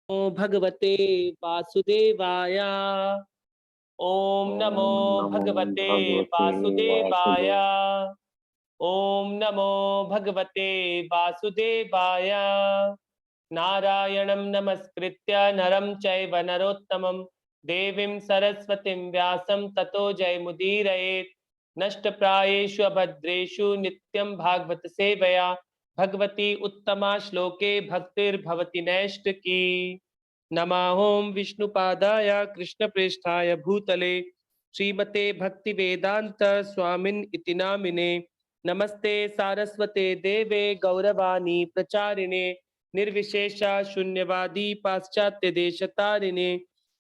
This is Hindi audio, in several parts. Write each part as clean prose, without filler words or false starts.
नमो भगवते वासुदेवाय। ओम नमो भगवते वासुदेवाय। ओम नमो भगवते वासुदेवाय। नारायणं नमस्कृत्य नरं चैव नरोत्तमं देवीं सरस्वतीं व्यासं ततो जयमुदीरयेत्। नष्टप्रायेषु अभद्रेषु नित्यं भागवत सेवया भगवती उत्तमा श्लोके भक्तिर्भवति नैष्ठिकी। नमः ओं विष्णुपादाय कृष्णप्रेष्ठाय भूतले श्रीमते भक्तिवेदांत स्वामिन् इति नामिने। नमस्ते सारस्वते देवे गौरवाणी प्रचारिणे निर्विशेषा शून्यवादी पाश्चात्य देशतारिणे।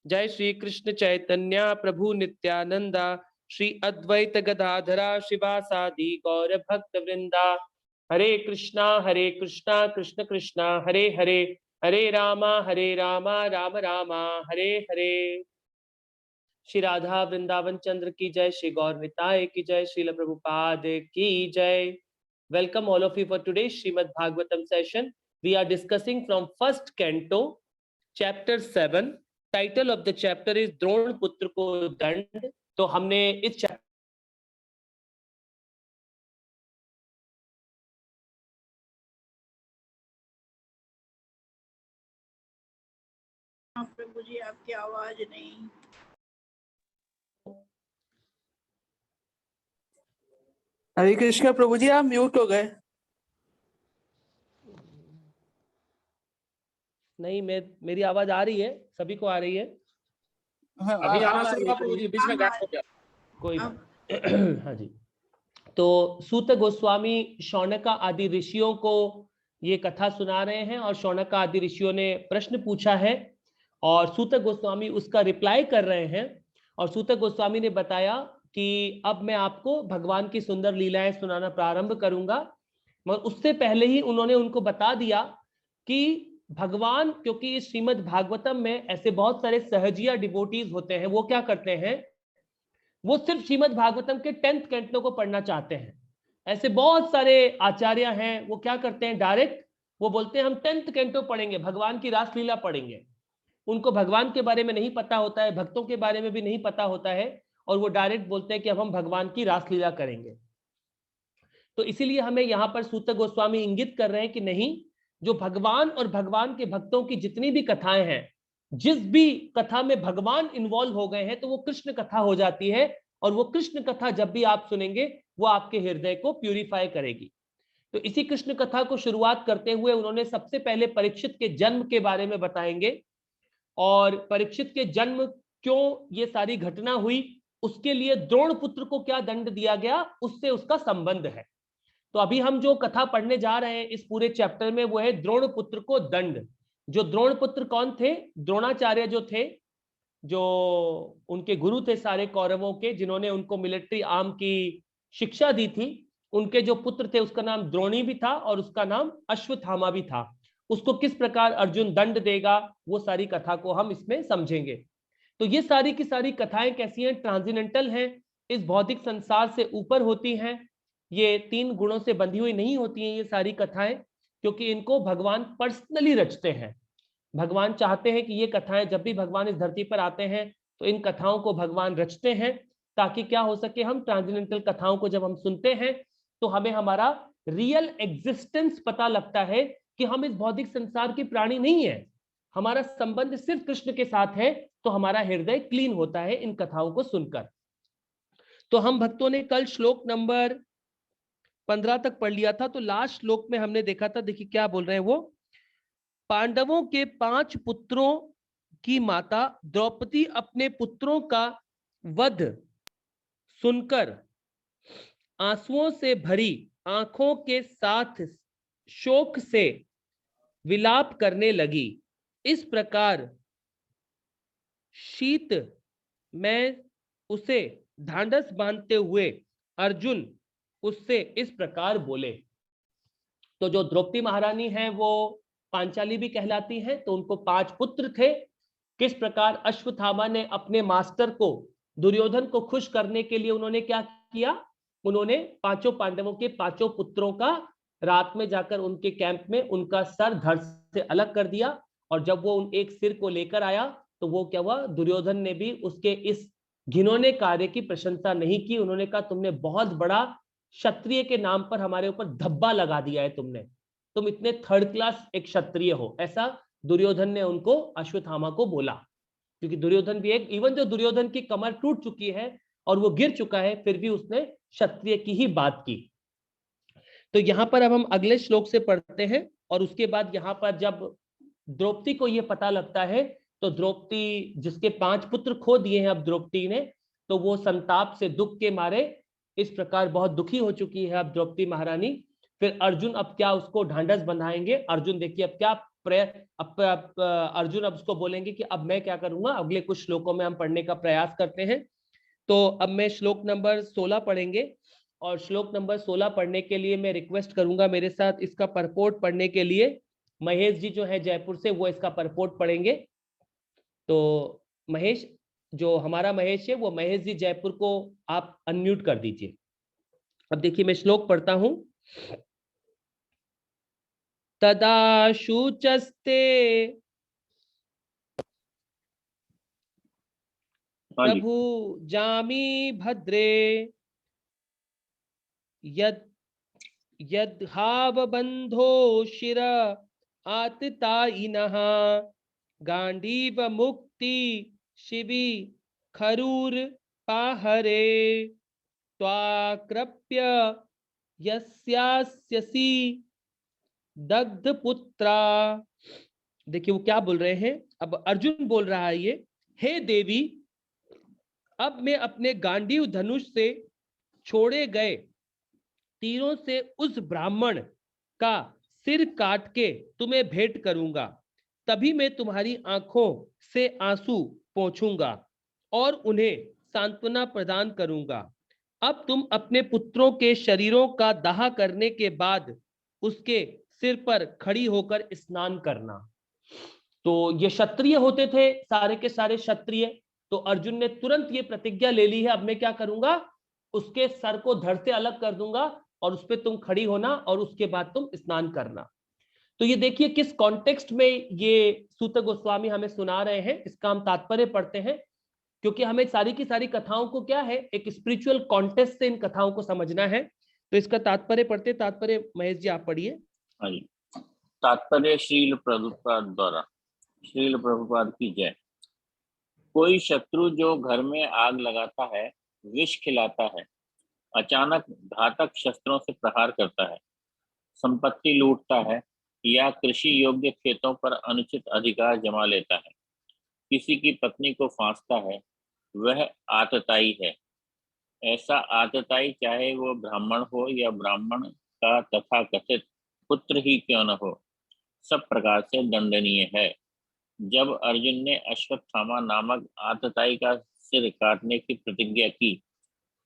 जय श्री कृष्ण चैतन्य प्रभु नित्यानंदा श्री अद्वैत गदाधरा शिवासादि गौर भक्त वृंदा। हरे कृष्णा कृष्ण कृष्णा हरे हरे, हरे रामा राम रामा हरे हरे। श्री राधा वृंदावन चंद्र की जय, श्री गौर निताय की जय, श्रील प्रभुपाद की जय। Welcome all of you for today's Srimad Bhagavatam session. We are discussing from first canto, chapter 7. Title of the chapter is Drona पुत्र को दंड। तो हमने इस प्रभु जी आपकी आवाज नहीं। हरे कृष्ण प्रभु जी, आप म्यूट हो गए। नहीं, मेरी आवाज आ रही है, सभी को आ रही है। अभी आना शुरू हुआ प्रभु जी, बीच में गैप हो गया। कोई हाँ जी। तो सूत गोस्वामी शौनका आदि ऋषियों को ये कथा सुना रहे हैं और शौनका आदि ऋषियों ने प्रश्न पूछा है और सूत गोस्वामी उसका रिप्लाई कर रहे हैं। और सूत गोस्वामी ने बताया कि अब मैं आपको भगवान की सुंदर लीलाएं सुनाना प्रारंभ करूंगा, मगर उससे पहले ही उन्होंने उनको बता दिया कि भगवान, क्योंकि इस श्रीमद् भागवतम में ऐसे बहुत सारे सहजिया डिवोटीज होते हैं, वो क्या करते हैं, वो सिर्फ श्रीमद् भागवतम के 10th कैंटो को पढ़ना चाहते हैं। ऐसे बहुत सारे आचार्य हैं, वो क्या करते हैं, डायरेक्ट वो बोलते हैं हम 10th कैंटो पढ़ेंगे, भगवान की रासलीला पढ़ेंगे। उनको भगवान के बारे में नहीं पता होता है, भक्तों के बारे में भी नहीं पता होता है, और वो डायरेक्ट बोलते हैं कि अब हम भगवान की रासलीला करेंगे। तो इसीलिए हमें यहाँ पर सूत गोस्वामी इंगित कर रहे हैं कि नहीं, जो भगवान और भगवान के भक्तों की जितनी भी कथाएं हैं, जिस भी कथा में भगवान इन्वॉल्व हो गए हैं, तो वो कृष्ण कथा हो जाती है। और वो कृष्ण कथा जब भी आप सुनेंगे, वो आपके हृदय को प्यूरिफाई करेगी। तो इसी कृष्ण कथा को शुरुआत करते हुए उन्होंने सबसे पहले परीक्षित के जन्म के बारे में बताएंगे, और परीक्षित के जन्म क्यों ये सारी घटना हुई, उसके लिए द्रोण पुत्र को क्या दंड दिया गया, उससे उसका संबंध है। तो अभी हम जो कथा पढ़ने जा रहे हैं इस पूरे चैप्टर में, वो है द्रोण पुत्र को दंड। जो द्रोण पुत्र कौन थे, द्रोणाचार्य जो थे, जो उनके गुरु थे सारे कौरवों के, जिन्होंने उनको मिलिट्री आर्म की शिक्षा दी थी, उनके जो पुत्र थे उसका नाम द्रोणी भी था और उसका नाम अश्वत्थामा भी था। उसको किस प्रकार अर्जुन दंड देगा, वो सारी कथा को हम इसमें समझेंगे। तो ये सारी की सारी कथाएं कैसी हैं, ट्रांसेंडेंटल हैं, इस भौतिक संसार से ऊपर होती हैं। ये 3 गुणों से बंधी हुई नहीं होती हैं ये सारी कथाएं, क्योंकि इनको भगवान पर्सनली रचते हैं। भगवान चाहते हैं कि ये कथाएं, जब भी भगवान इस धरती पर आते हैं तो इन कथाओं को भगवान रचते हैं, ताकि क्या हो सके, हम ट्रांसेंडेंटल कथाओं को जब हम सुनते हैं तो हमें हमारा रियल एग्जिस्टेंस पता लगता है कि हम इस भौतिक संसार के प्राणी नहीं है, हमारा संबंध सिर्फ कृष्ण के साथ है। तो हमारा हृदय क्लीन होता है इन कथाओं को सुनकर। तो हम भक्तों ने कल श्लोक नंबर 15 तक पढ़ लिया था। तो लास्ट श्लोक में हमने देखा था, देखिए क्या बोल रहे हैं वो, पांडवों के 5 पुत्रों की माता द्रौपदी अपने पुत्रों का वध सुनकर आंसुओं से भरी आंखों के साथ शोक से विलाप करने लगी। इस प्रकार शीत में उसे ढांढस बांधते हुए अर्जुन उससे इस प्रकार बोले। तो जो द्रौपदी महारानी है वो पांचाली भी कहलाती है। तो उनको 5 पुत्र थे। किस प्रकार अश्वत्थामा ने अपने मास्टर को, दुर्योधन को खुश करने के लिए उन्होंने क्या किया, उन्होंने 5 पांडवों के 5 पुत्रों का रात में जाकर उनके कैंप में उनका सर धड़ से अलग कर दिया और जब वो उन एक सिर को लेकर आया तो वो क्या हुआ, दुर्योधन ने भी उसके इस घिनौने कार्य की प्रशंसा नहीं की। उन्होंने कहा तुमने बहुत बड़ा क्षत्रिय के नाम पर हमारे ऊपर धब्बा लगा दिया है, तुम इतने थर्ड क्लास एक क्षत्रिय हो, ऐसा दुर्योधन ने उनको अश्वत्थामा को बोला। क्योंकि दुर्योधन भी एक, इवन जो दुर्योधन की कमर टूट चुकी है और वो गिर चुका है, फिर भी उसने क्षत्रिय की ही बात की। तो यहां पर अब हम अगले श्लोक से पढ़ते हैं। और उसके बाद यहां पर जब द्रौपदी को यह पता लगता है, तो द्रौपदी जिसके 5 पुत्र खो दिए हैं अब द्रौपदी ने, तो वो संताप से दुख के मारे इस प्रकार बहुत दुखी हो चुकी है अब द्रौपदी महारानी। फिर अर्जुन अब क्या उसको ढांढस बंधाएंगे। अर्जुन देखिए अब क्या अर्जुन अब उसको बोलेंगे कि अब मैं क्या करूंगा। अगले कुछ श्लोकों में हम पढ़ने का प्रयास करते हैं। तो अब मैं श्लोक नंबर 16 पढ़ेंगे, और श्लोक नंबर 16 पढ़ने के लिए मैं रिक्वेस्ट करूंगा मेरे साथ इसका परपोर्ट पढ़ने के लिए महेश जी जो है जयपुर से, वो इसका परपोर्ट पढ़ेंगे। तो महेश, जो हमारा महेश है, वो महेश जी जयपुर को आप अनम्यूट कर दीजिए। अब देखिए मैं श्लोक पढ़ता हूं। तदा शुचस्ते प्रभु जामी भद्रे यद यद्हावबंधो शिर आततायिनः गांडीव मुक्ति शिबि खरूर पाहरे त्वाकृप्य यस्यास्यसि दग्धपुत्रा। देखिए वो क्या बोल रहे हैं। अब अर्जुन बोल रहा है ये, हे देवी, अब मैं अपने गांडीव धनुष से छोड़े गए तीरों से उस ब्राह्मण का सिर काट के तुम्हें भेंट करूंगा। तभी मैं तुम्हारी आंखों से आंसू पोंछूंगा और उन्हें सांत्वना प्रदान करूंगा। अब तुम अपने पुत्रों के शरीरों का दाह करने के बाद उसके सिर पर खड़ी होकर स्नान करना। तो ये क्षत्रिय होते थे, सारे के सारे क्षत्रिय। तो अर्जुन ने तुरंत ये प्रतिज्ञा ले ली है, अब मैं क्या करूंगा, उसके सर को धड़ से अलग कर दूंगा और उस पर तुम खड़ी होना और उसके बाद तुम स्नान करना। तो ये देखिए किस कॉन्टेक्स्ट में ये सूत गोस्वामी हमें सुना रहे हैं, इसका हम तात्पर्य पढ़ते हैं। क्योंकि हमें सारी की सारी कथाओं को क्या है, एक स्पिरिचुअल कॉन्टेक्स्ट से इन कथाओं को समझना है। तो इसका तात्पर्य पढ़ते, तात्पर्य महेश जी आप पढ़िए। हाँ जी। तात्पर्य श्रील प्रभुपाद द्वारा। श्रील प्रभुपाद की जय। कोई शत्रु जो घर में आग लगाता है, विष खिलाता है, अचानक घातक शस्त्रों से प्रहार करता है, संपत्ति लूटता है या कृषि योग्य खेतों पर अनुचित अधिकार जमा लेता है, किसी की पत्नी को फांसता है, वह आतताई है। ऐसा आतताई चाहे वो ब्राह्मण हो या ब्राह्मण का तथा कथित पुत्र ही क्यों न हो, सब प्रकार से दंडनीय है। जब अर्जुन ने अश्वत्थामा नामक आतताई का सिर काटने की प्रतिज्ञा की,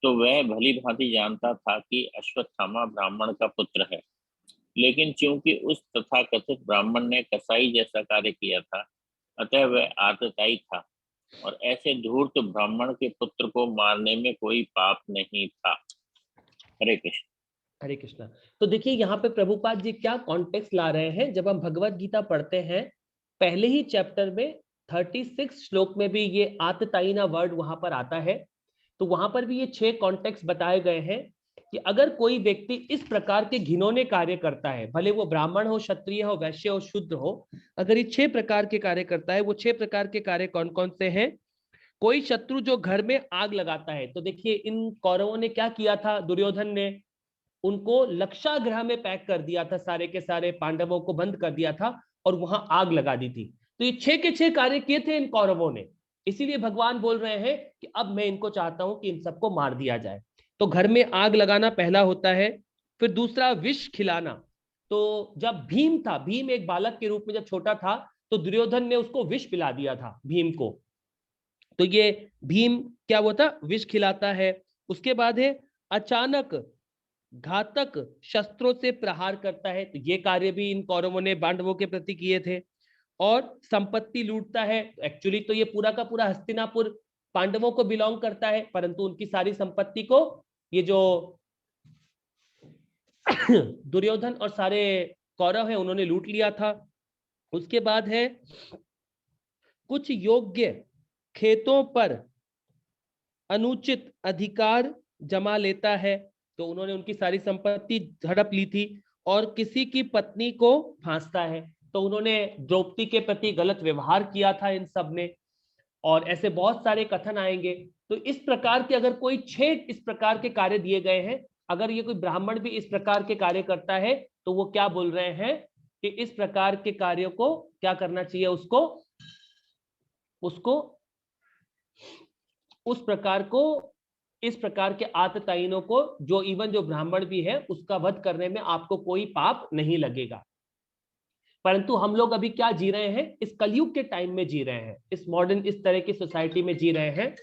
तो वह भली भांति जानता था कि अश्वत्थामा ब्राह्मण का पुत्र है। लेकिन चूंकि उस तथाकथित ब्राह्मण ने कसाई जैसा कार्य किया था, अतः वह आतताई था, और ऐसे धूर्त ब्राह्मण के पुत्र को मारने में कोई पाप नहीं था। हरे कृष्ण। हरे कृष्णा। तो देखिए यहाँ पे प्रभुपाद जी क्या कॉन्टेक्स्ट ला रहे हैं। जब हम भगवत गीता पढ़ते हैं, पहले ही चैप्टर में 36 श्लोक में भी ये आतताईना वर्ड वहां पर आता है। तो वहां पर भी ये 6 कॉन्टेक्स्ट बताए गए हैं कि अगर कोई व्यक्ति इस प्रकार के घिनौने कार्य करता है, भले वो ब्राह्मण हो, क्षत्रिय हो, वैश्य हो, शूद्र हो, अगर ये 6 प्रकार के कार्य करता है, वो 6 प्रकार के कार्य कौन कौन से हैं। कोई शत्रु जो घर में आग लगाता है, तो देखिए इन कौरवों ने क्या किया था, दुर्योधन ने उनको लक्षागृह में पैक कर दिया था, सारे के सारे पांडवों को बंद कर दिया था और वहां आग लगा दी थी। तो ये 6 के 6 कार्य किए थे इन कौरवों ने। इसीलिए भगवान बोल रहे हैं कि अब मैं इनको चाहता हूं कि इन सबको मार दिया जाए। तो घर में आग लगाना पहला होता है। फिर दूसरा विष खिलाना। तो जब भीम था, भीम एक बालक के रूप में जब छोटा था, तो दुर्योधन ने उसको विष पिला दिया था भीम को। तो ये भीम क्या होता, विष खिलाता है। उसके बाद है अचानक घातक शस्त्रों से प्रहार करता है। तो ये कार्य भी इन कौरवों ने पांडवों के प्रति किए थे। और संपत्ति लूटता है। एक्चुअली तो ये पूरा का पूरा हस्तिनापुर पांडवों को बिलोंग करता है, परंतु उनकी सारी संपत्ति को ये जो दुर्योधन और सारे कौरव हैं उन्होंने लूट लिया था। उसके बाद है कुछ योग्य खेतों पर अनुचित अधिकार जमा लेता है। तो उन्होंने उनकी सारी संपत्ति हड़प ली थी और किसी की पत्नी को फांसता है। तो उन्होंने द्रौपदी के प्रति गलत व्यवहार किया था इन सब ने, और ऐसे बहुत सारे कथन आएंगे। तो इस प्रकार के अगर कोई 6 इस प्रकार के कार्य दिए गए हैं, अगर ये कोई ब्राह्मण भी इस प्रकार के कार्य करता है तो वो क्या बोल रहे हैं कि इस प्रकार के कार्यों को क्या करना चाहिए, उसको उस प्रकार को, इस प्रकार के आतताइनों को, जो इवन जो ब्राह्मण भी है, उसका वध करने में आपको कोई पाप नहीं लगेगा। परंतु हम लोग अभी क्या जी रहे हैं, इस कलयुग के टाइम में जी रहे हैं, इस मॉडर्न इस तरह की सोसाइटी में जी रहे हैं।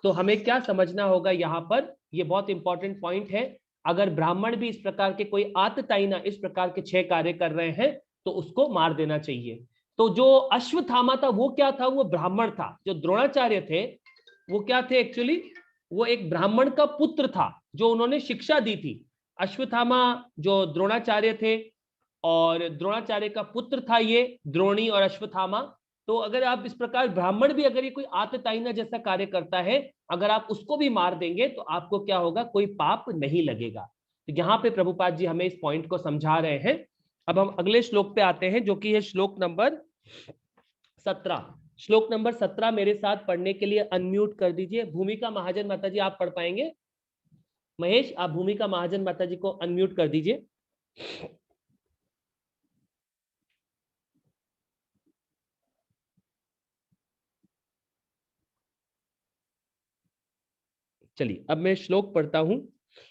तो हमें क्या समझना होगा यहाँ पर, ये बहुत इंपॉर्टेंट पॉइंट है। अगर ब्राह्मण भी इस प्रकार के कोई आतताइना इस प्रकार के 6 कार्य कर रहे हैं तो उसको मार देना चाहिए। तो जो अश्वत्थामा था वो क्या था, वो ब्राह्मण था। जो द्रोणाचार्य थे वो क्या थे एक्चुअली, वो एक ब्राह्मण का पुत्र था जो उन्होंने शिक्षा दी थी। अश्वत्थामा जो द्रोणाचार्य थे, और द्रोणाचार्य का पुत्र था ये द्रोणी और अश्वत्थामा। तो अगर आप इस प्रकार ब्राह्मण भी अगर ये कोई आतताइना जैसा कार्य करता है, अगर आप उसको भी मार देंगे तो आपको क्या होगा, कोई पाप नहीं लगेगा। तो यहाँ पे प्रभुपाद जी हमें इस पॉइंट को समझा रहे हैं। अब हम अगले श्लोक पे आते हैं जो कि है श्लोक नंबर 17। श्लोक नंबर 17 मेरे साथ पढ़ने के लिए अनम्यूट कर दीजिए। भूमिका महाजन माता जी आप पढ़ पाएंगे? महेश आप भूमिका महाजन माता जी को अनम्यूट कर दीजिए। चलिए अब मैं श्लोक पढ़ता हूं।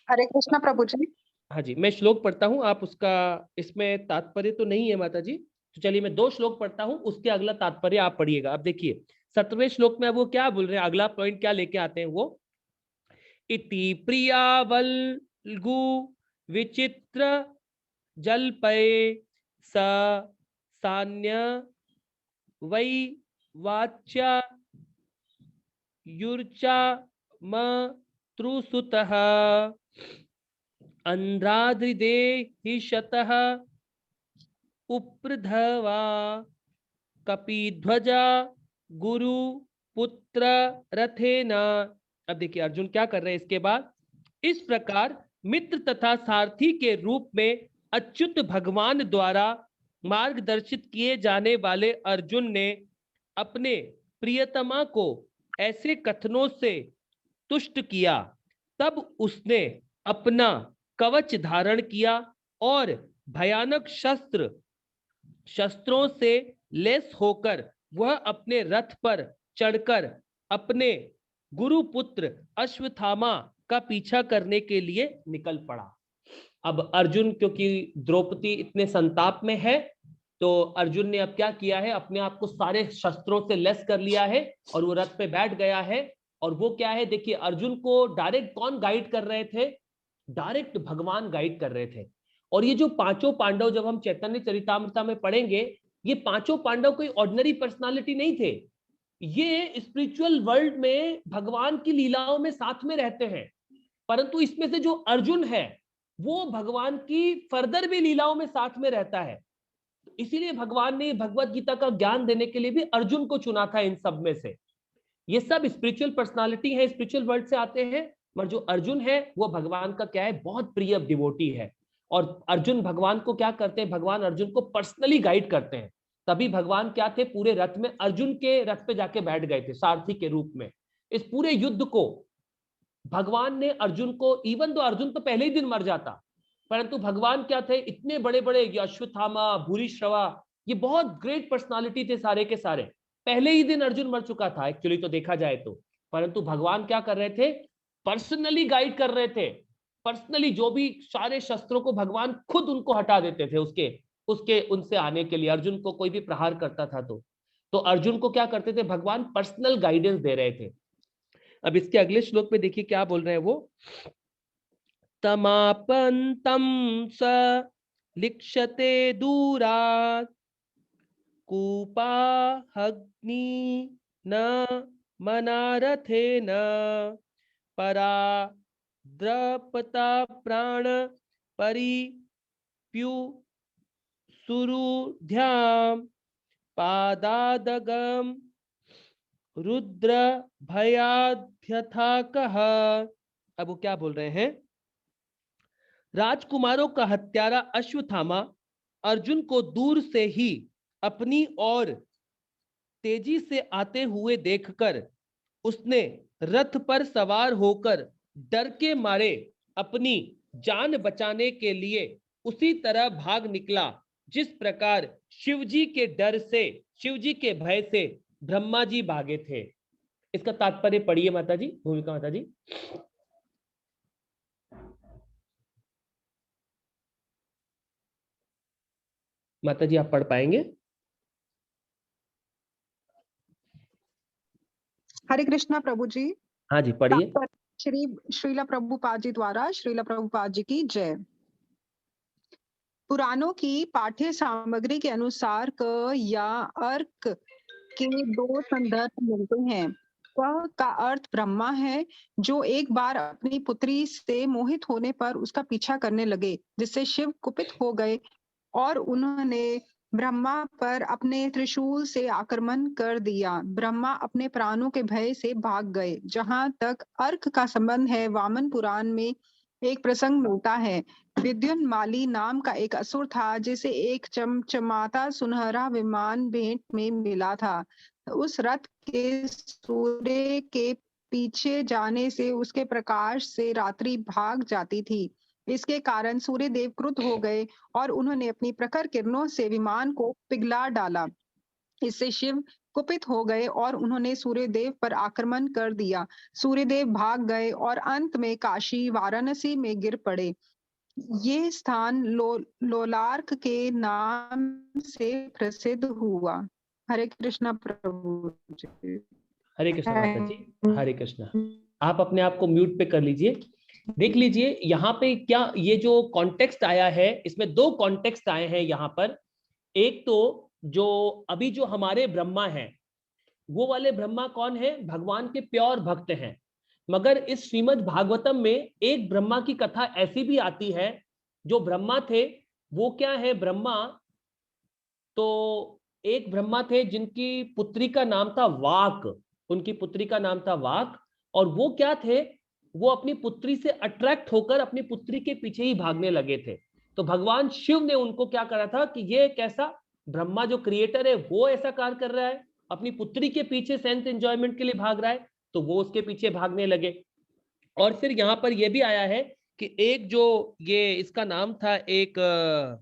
हरे कृष्णा प्रभु जी। हाँ जी, मैं श्लोक पढ़ता हूं, आप उसका, इसमें तात्पर्य तो नहीं है माता जी, तो चलिए मैं 2 श्लोक पढ़ता हूं, उसके अगला तात्पर्य आप पढ़िएगा। अब देखिए 17वें श्लोक में वो क्या बोल रहे हैं, अगला पॉइंट क्या लेके आते हैं वो, इति प्रियावल्गु विचित्र जल्पये स सान्य वै वाच्या युर्चा मतृसुतः अंध्राद्रिदेहि शतः उप्रधवा कपिध्वजा गुरु पुत्र रथेन। अब देखिए अर्जुन क्या कर रहे हैं इसके बाद, इस प्रकार मित्र तथा सारथी के रूप में अच्युत भगवान द्वारा मार्गदर्शित किए जाने वाले अर्जुन ने अपने प्रियतमा को ऐसे कथनों से तुष्ट किया। तब उसने अपना कवच धारण किया और भयानक शस्त्रों से लेस होकर वह अपने रथ पर चढ़कर अपने गुरुपुत्र अश्वत्थामा का पीछा करने के लिए निकल पड़ा। अब अर्जुन क्योंकि द्रौपदी इतने संताप में है, तो अर्जुन ने अब क्या किया है, अपने आप को सारे शस्त्रों से लेस कर लिया है और वो रथ पे बैठ गया है। और वो क्या है, देखिए अर्जुन को डायरेक्ट कौन गाइड कर रहे थे, डायरेक्ट भगवान गाइड कर रहे थे। और ये जो 5 पांडव, जब हम चैतन्य चरितामृता में पढ़ेंगे, ये 5 पांडव कोई ऑर्डिनरी पर्सनालिटी नहीं थे। ये स्पिरिचुअल वर्ल्ड में भगवान की लीलाओं में साथ में रहते हैं। परंतु इसमें से जो अर्जुन है वो भगवान की फर्दर भी लीलाओं में साथ में रहता है। इसीलिए भगवान ने भगवत गीता का ज्ञान देने के लिए भी अर्जुन को चुना था इन सब में से। ये सब स्पिरिचुअल पर्सनालिटी है, स्पिरिचुअल वर्ल्ड से आते हैं, मगर जो अर्जुन है वो भगवान का क्या है, बहुत प्रिय डिवोटी है। और अर्जुन भगवान को क्या करते हैं, भगवान अर्जुन को पर्सनली गाइड करते हैं। तभी भगवान क्या थे, पूरे रथ में अर्जुन के रथ पे जाके बैठ गए थे सारथी के रूप में। इस पूरे युद्ध को भगवान ने अर्जुन को, इवन तो अर्जुन तो पहले ही दिन मर जाता, परंतु भगवान क्या थे, इतने बड़े बड़े अश्वत्थामा, भूरिश्रवा, ये बहुत ग्रेट पर्सनालिटी थे सारे के सारे, पहले ही दिन अर्जुन मर चुका था एक्चुअली तो देखा जाए तो। परंतु भगवान क्या कर रहे थे, पर्सनली गाइड कर रहे थे। पर्सनली जो भी सारे शस्त्रों को भगवान खुद उनको हटा देते थे उसके उनसे आने के लिए। अर्जुन को कोई भी प्रहार करता था तो अर्जुन को क्या करते थे, भगवान पर्सनल गाइडेंस दे रहे थे। अब इसके अगले श्लोक में देखिए क्या बोल रहे हैं वो, तमापन्तं स लिक्षते दूरात् कूपाहग्नि न मनारथेन परा द्रपता प्राण परिप्यु सुरुध्याम पादादगम रुद्र भयाद्यथा कह। अब वो क्या बोल रहे हैं? राजकुमारों का हत्यारा अश्वत्थामा अर्जुन को दूर से ही अपनी ओर तेजी से आते हुए देखकर उसने रथ पर सवार होकर डर के मारे अपनी जान बचाने के लिए उसी तरह भाग निकला जिस प्रकार शिवजी के डर से, शिवजी के भय से ब्रह्मा जी भागे थे। इसका तात्पर्य पढ़िए माता जी, भूमिका माता जी। माता जी आप पढ़ पाएंगे? हरे कृष्णा प्रभु जी। हाँ जी पढ़िए। श्री श्रीला प्रभुपाद जी द्वारा श्रीला प्रभुपाद जी की जय। पुराणों की पाठ्य सामग्री के अनुसार क या अर्क के दो संदर्भ मिलते हैं। क का अर्थ ब्रह्मा है, जो एक बार अपनी पुत्री से मोहित होने पर उसका पीछा करने लगे, जिससे शिव कुपित हो गए और उन्होंने ब्रह्मा पर अपने त्रिशूल से आक्रमण कर दिया। ब्रह्मा अपने प्राणों के भय से भाग गए। जहां तक अर्क का संबंध है, वामन पुराण में एक प्रसंग मिलता है। विद्युन्माली नाम का एक असुर था, जिसे एक चमचमाता सुनहरा विमान भेंट में मिला था। उस रथ के सूर्य के पीछे जाने से उसके प्रकाश से रात्रि भाग जाती थी। इसके कारण सूर्य देव क्रुद्ध हो गए और उन्होंने अपनी प्रखर किरणों से विमान को पिघला डाला। इससे शिव कुपित हो गए और उन्होंने सूर्यदेव पर आक्रमण कर दिया। सूर्यदेव भाग गए और अंत में काशी वाराणसी में गिर पड़े। ये स्थान लोलार्क के नाम से प्रसिद्ध हुआ। हरे कृष्णा प्रभु जी। हरे कृष्णा माता जी, हरे कृष्णा। आप अपने आप को म्यूट पे कर लीजिए। देख लीजिए यहाँ पे क्या, ये जो कॉन्टेक्स्ट आया है, इसमें दो कॉन्टेक्स्ट आए हैं यहाँ पर। एक तो जो अभी जो हमारे ब्रह्मा हैं, वो वाले ब्रह्मा कौन है? भगवान के प्योर भक्त हैं। मगर इस श्रीमद् भागवतम में एक ब्रह्मा की कथा ऐसी भी आती है, जो ब्रह्मा थे वो क्या है? ब्रह्मा तो एक ब्रह्मा थे जिनकी पुत्री का नाम था वाक। उनकी पुत्री का नाम था वाक। और वो क्या थे? वो अपनी पुत्री से अट्रैक्ट होकर अपनी पुत्री के पीछे ही भागने लगे थे। तो भगवान शिव ने उनको क्या करा था कि ये कैसा ब्रह्मा जो क्रिएटर है वो ऐसा कार्य कर रहा है, अपनी पुत्री के पीछे सेंस एंजॉयमेंट के लिए भाग रहा है, तो वो उसके पीछे भागने लगे। और फिर यहाँ पर यह भी आया है कि एक जो ये इसका नाम था, एक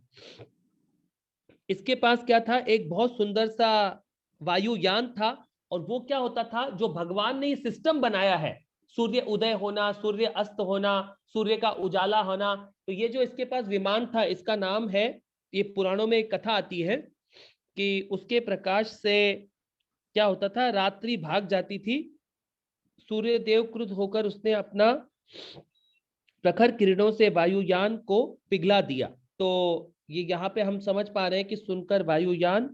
इसके पास क्या था? एक बहुत सुंदर सा वायुयान था। और वो क्या होता था? जो भगवान ने ये सिस्टम बनाया है, सूर्य उदय होना, सूर्य अस्त होना, सूर्य का उजाला होना, तो ये जो इसके पास विमान था, इसका नाम है, ये पुराणों में एक कथा आती है कि उसके प्रकाश से क्या होता था? रात्रि भाग जाती थी। सूर्य देव क्रुद्ध होकर उसने अपना प्रखर किरणों से वायुयान को पिघला दिया। तो ये यहाँ पे हम समझ पा रहे हैं कि सुनकर वायुयान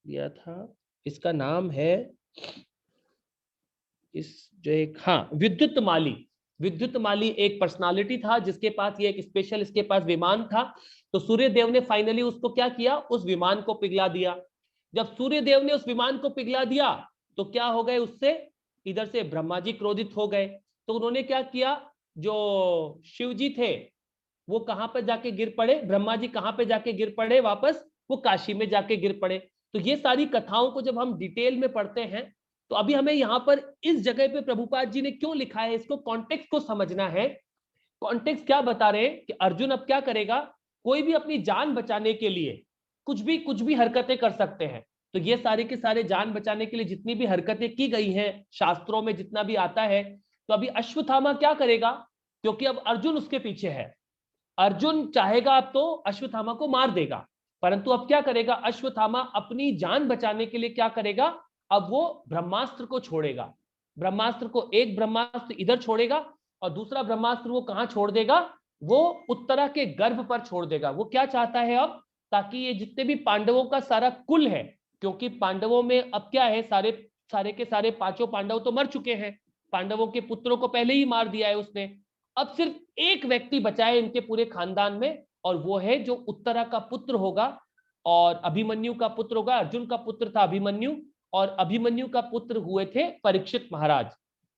दिया था, इसका नाम है इस जो एक, हाँ, विद्युतमाली। विद्युतमाली एक पर्सनालिटी था जिसके पास ये एक स्पेशल, इसके पास विमान था। तो सूर्य देव ने फाइनली उसको क्या किया? उस विमान को पिघला दिया। जब सूर्य देव ने उस विमान को पिघला दिया तो क्या हो गए? उससे इधर से ब्रह्मा जी क्रोधित हो गए। तो उन्होंने क्या किया? जो शिव जी थे वो कहां पर जाके गिर पड़े? ब्रह्मा जी कहां पे जाके गिर पड़े? वापस वो काशी में जाके गिर पड़े। तो ये सारी कथाओं को जब हम डिटेल में पढ़ते हैं, तो अभी हमें यहाँ पर इस जगह पे प्रभुपाद जी ने क्यों लिखा है, इसको कॉन्टेक्स्ट को समझना है। कॉन्टेक्स्ट क्या बता रहे हैं कि अर्जुन अब क्या करेगा? कोई भी अपनी जान बचाने के लिए कुछ भी हरकतें कर सकते हैं। तो ये सारे के सारे जान बचाने के लिए जितनी भी हरकतें की गई हैं शास्त्रों में, जितना भी आता है, तो अभी अश्वत्थामा क्या करेगा? क्योंकि अब अर्जुन उसके पीछे है। अर्जुन चाहेगा अब तो अश्वत्थामा को मार देगा, परंतु अब क्या करेगा? अश्वत्थामा अपनी जान बचाने के लिए क्या करेगा? अब वो ब्रह्मास्त्र को छोड़ेगा। ब्रह्मास्त्र को, एक ब्रह्मास्त्र इधर छोड़ेगा और दूसरा ब्रह्मास्त्र वो कहां छोड़ देगा? वो उत्तरा के गर्भ पर छोड़ देगा। वो क्या चाहता है अब? ताकि ये जितने भी पांडवों का सारा कुल है, क्योंकि पांडवों में अब क्या है, सारे के सारे पांचों पांडव तो मर चुके हैं, पांडवों के पुत्रों को पहले ही मार दिया है उसने। अब सिर्फ एक व्यक्ति बचा है इनके पूरे खानदान में, और वो है जो उत्तरा का पुत्र होगा, और अभिमन्यु का पुत्र होगा, अर्जुन का पुत्र था अभिमन्यु, और अभिमन्यु का पुत्र हुए थे परीक्षित महाराज।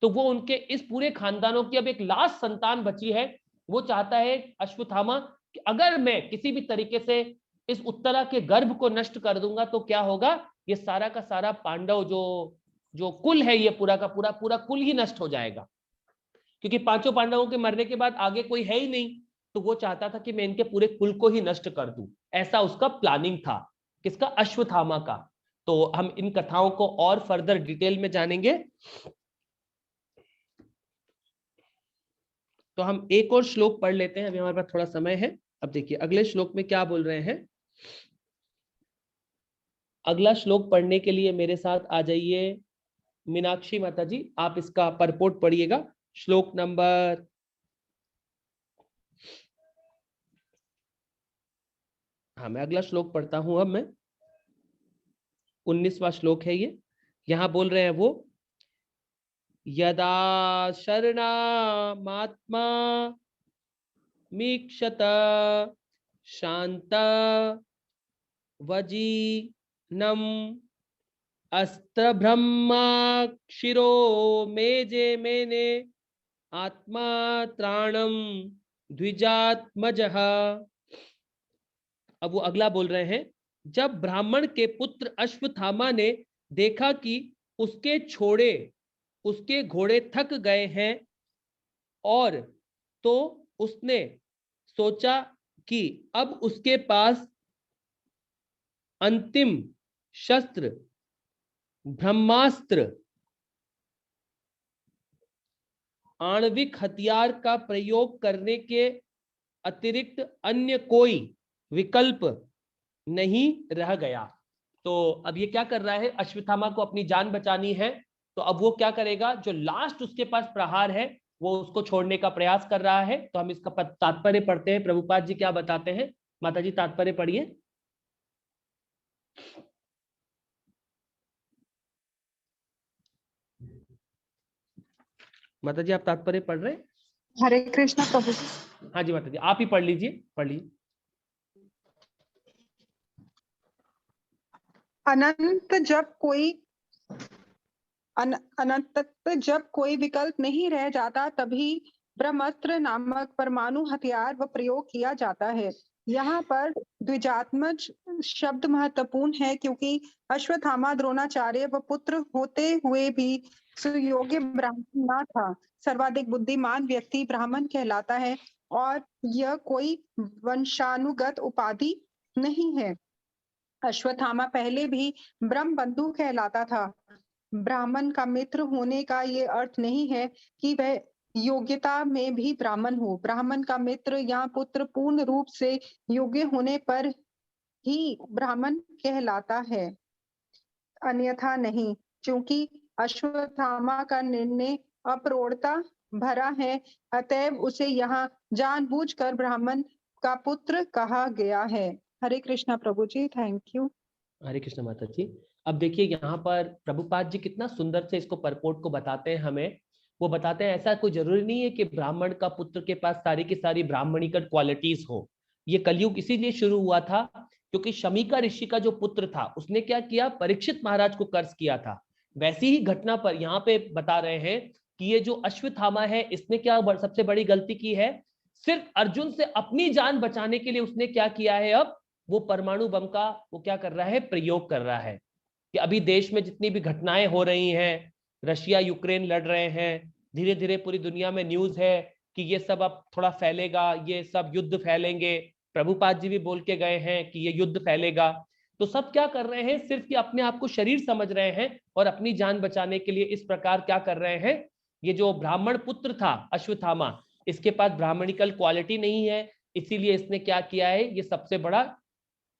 तो वो उनके इस पूरे खानदानों की अब एक लास्ट संतान बची है। वो चाहता है अश्वत्थामा कि अगर मैं किसी भी तरीके से इस उत्तरा के गर्भ को नष्ट कर दूंगा तो क्या होगा, ये सारा का सारा पांडव जो कुल है, ये पूरा का पूरा कुल ही नष्ट हो जाएगा, क्योंकि पांचों पांडवों के मरने के बाद आगे कोई है ही नहीं। तो वो चाहता था कि मैं इनके पूरे कुल को ही नष्ट कर दूं, ऐसा उसका प्लानिंग था। किसका? अश्वत्थामा का। तो हम इन कथाओं को और फर्दर डिटेल में जानेंगे। तो हम एक और श्लोक पढ़ लेते हैं, अभी हमारे पास थोड़ा समय है। अब देखिए अगले श्लोक में क्या बोल रहे हैं। अगला श्लोक पढ़ने के लिए मेरे साथ आ जाइए मीनाक्षी माता जी, आप इसका परपोट पढ़िएगा। श्लोक नंबर 19। मैं अगला श्लोक पढ़ता हूं। अब मैं 19वां श्लोक है ये। यहां बोल रहे हैं वो, यदा शरणामात्मा मीक्षत शांत वजीनम अस्त्र ब्रह्माक्षिरो मेजे मेने आत्मा त्राणम द्विजात्मजः। अब वो अगला बोल रहे हैं, जब ब्राह्मण के पुत्र अश्वत्थामा ने देखा कि उसके घोड़े थक गए हैं, और तो उसने सोचा कि अब उसके पास अंतिम शस्त्र ब्रह्मास्त्र आणविक हथियार का प्रयोग करने के अतिरिक्त अन्य कोई विकल्प नहीं रह गया। तो अब ये क्या कर रहा है, अश्वत्थामा को अपनी जान बचानी है, तो अब वो क्या करेगा, जो लास्ट उसके पास प्रहार है वो उसको छोड़ने का प्रयास कर रहा है। तो हम इसका तात्पर्य पढ़ते हैं, प्रभुपाद जी क्या बताते हैं। माता जी तात्पर्य पढ़िए। माता जी आप तात्पर्य पढ़ रहे हैं? हरे कृष्ण प्रभु। हाँ जी माता जी, आप ही पढ़ लीजिए, पढ़ लीजिए। अनंत जब कोई विकल्प नहीं रह जाता, तभी ब्रह्मास्त्र नामक परमाणु हथियार व प्रयोग किया जाता है। यहाँ पर द्विजात्मज शब्द महत्वपूर्ण है, क्योंकि अश्वत्थामा द्रोणाचार्य व पुत्र होते हुए भी सुयोग्य ब्राह्मण न था। सर्वाधिक बुद्धिमान व्यक्ति ब्राह्मण कहलाता है, और यह कोई वंशानुगत उपाधि नहीं है। अश्वत्थामा पहले भी ब्रह्म बंधु कहलाता था। ब्राह्मण का मित्र होने का ये अर्थ नहीं है कि वह योग्यता में भी ब्राह्मण हो। ब्राह्मण का मित्र या पुत्र पूर्ण रूप से योग्य होने पर ही ब्राह्मण कहलाता है, अन्यथा नहीं। क्योंकि अश्वत्थामा का निर्णय अप्रौढ़ता भरा है, अतएव उसे यहाँ जानबूझकर ब्राह्मण का पुत्र कहा गया है। हरे कृष्णा प्रभु जी, थैंक यू। हरे कृष्ण माता जी। अब देखिए यहाँ पर प्रभुपाद जी कितना सुंदर से इसको परपोर्ट को बताते हैं हमें। वो बताते हैं ऐसा कोई जरूरी नहीं है कि ब्राह्मण का पुत्र के पास सारी की सारी ब्राह्मणिकल क्वालिटीज हो। ये कलयुग इसीलिए शुरू हुआ था क्योंकि शमीका ऋषि का जो पुत्र था उसने क्या किया, परीक्षित महाराज को कर्ज किया था। वैसी ही घटना पर यहाँ पे बता रहे हैं कि ये जो अश्वत्थामा है इसने क्या सबसे बड़ी गलती की है, सिर्फ अर्जुन से अपनी जान बचाने के लिए उसने क्या किया है, अब वो परमाणु बम का वो क्या कर रहा है, प्रयोग कर रहा है। कि अभी देश में जितनी भी घटनाएं हो रही हैं, रशिया यूक्रेन लड़ रहे हैं, धीरे धीरे पूरी दुनिया में न्यूज है कि ये सब अब थोड़ा फैलेगा, ये सब युद्ध फैलेंगे। प्रभुपाद जी भी बोल के गए हैं कि ये युद्ध फैलेगा। तो सब क्या कर रहे हैं, सिर्फ कि अपने आप को शरीर समझ रहे हैं और अपनी जान बचाने के लिए इस प्रकार क्या कर रहे हैं। ये जो ब्राह्मण पुत्र था अश्वत्थामा, इसके पास ब्राह्मणिकल क्वालिटी नहीं है, इसीलिए इसने क्या किया है, ये सबसे बड़ा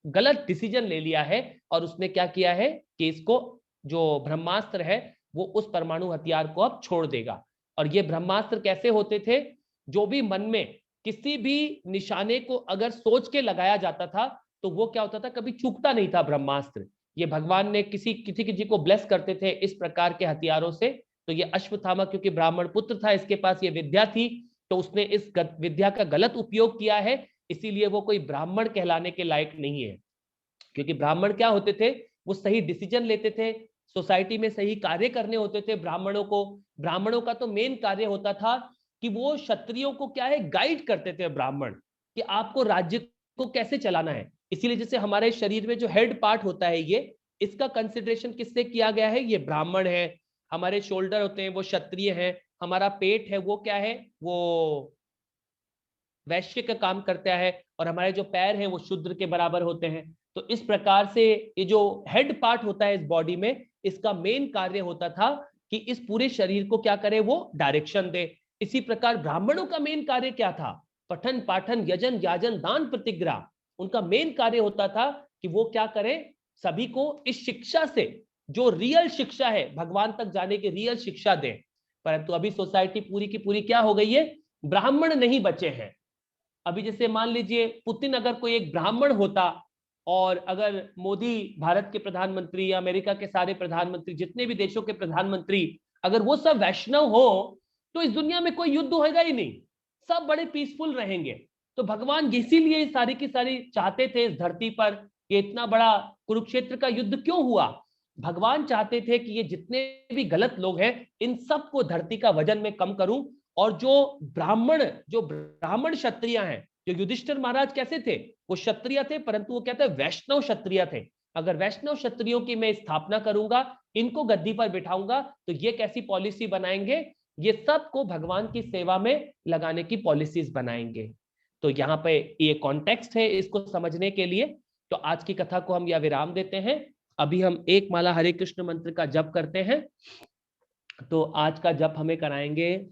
गलत डिसीजन ले लिया है। और उसने क्या किया है कि इसको जो ब्रह्मास्त्र है वो उस परमाणु हथियार को अब छोड़ देगा। और ये ब्रह्मास्त्र कैसे होते थे, जो भी मन में किसी भी निशाने को अगर सोच के लगाया जाता था तो वो क्या होता था, कभी चूकता नहीं था ब्रह्मास्त्र। ये भगवान ने किसी किसी को ब्लेस करते थे इस प्रकार के हथियारों से। तो ये अश्वत्थामा क्योंकि ब्राह्मण पुत्र था, इसके पास ये विद्या थी, तो उसने इस विद्या का गलत उपयोग किया है, इसीलिए वो कोई ब्राह्मण कहलाने के लायक नहीं है। क्योंकि ब्राह्मण क्या होते थे, वो सही डिसीजन लेते थे, सोसाइटी में सही कार्य करने होते थे ब्राह्मणों को। ब्राह्मणों का तो मेन कार्य होता था कि वो क्षत्रियों को क्या है, गाइड करते थे ब्राह्मण, कि आपको राज्य को कैसे चलाना है। इसीलिए जैसे हमारे शरीर में जो हेड पार्ट होता है, ये इसका कंसिडरेशन किससे किया गया है, ये ब्राह्मण है। हमारे शोल्डर होते हैं वो क्षत्रिय है, हमारा पेट है वो क्या है, वो वैश्य का काम करता है, और हमारे जो पैर हैं वो शूद्र के बराबर होते हैं। तो इस प्रकार से ये जो हेड पार्ट होता है इस बॉडी में, इसका मेन कार्य होता था कि इस पूरे शरीर को क्या करे, वो डायरेक्शन दे। इसी प्रकार ब्राह्मणों का मेन कार्य क्या था, पठन पाठन यजन याजन दान प्रतिग्रह। उनका मेन कार्य होता था कि वो क्या करें, सभी को इस शिक्षा से, जो रियल शिक्षा है, भगवान तक जाने की रियल शिक्षा दें। परंतु अभी सोसाइटी पूरी की पूरी क्या हो गई है, ब्राह्मण नहीं बचे हैं। अभी जैसे मान लीजिए पुतिन अगर कोई एक ब्राह्मण होता, और अगर मोदी भारत के प्रधानमंत्री या अमेरिका के सारे प्रधानमंत्री, जितने भी देशों के प्रधानमंत्री, अगर वो सब वैष्णव हो, तो इस दुनिया में कोई युद्ध होगा ही नहीं, सब बड़े पीसफुल रहेंगे। तो भगवान इसीलिए सारी की सारी चाहते थे इस धरती पर ये इतना बड़ा कुरुक्षेत्र का युद्ध क्यों हुआ। भगवान चाहते थे कि ये जितने भी गलत लोग हैं, इन सबको धरती का वजन में कम करूं, और जो ब्राह्मण क्षत्रिय हैं, जो युधिष्ठिर महाराज कैसे थे, वो क्षत्रिय थे, परंतु वो कहते हैं वैष्णव क्षत्रिय थे। अगर वैष्णव क्षत्रियों की मैं स्थापना करूंगा, इनको गद्दी पर बिठाऊंगा, तो ये कैसी पॉलिसी बनाएंगे, ये सबको भगवान की सेवा में लगाने की पॉलिसीज बनाएंगे। तो यहाँ पे ये कॉन्टेक्स्ट है इसको समझने के लिए। तो आज की कथा को हम यह विराम देते हैं। अभी हम एक माला हरे कृष्ण मंत्र का जप करते हैं। तो आज का जप हमें कराएंगे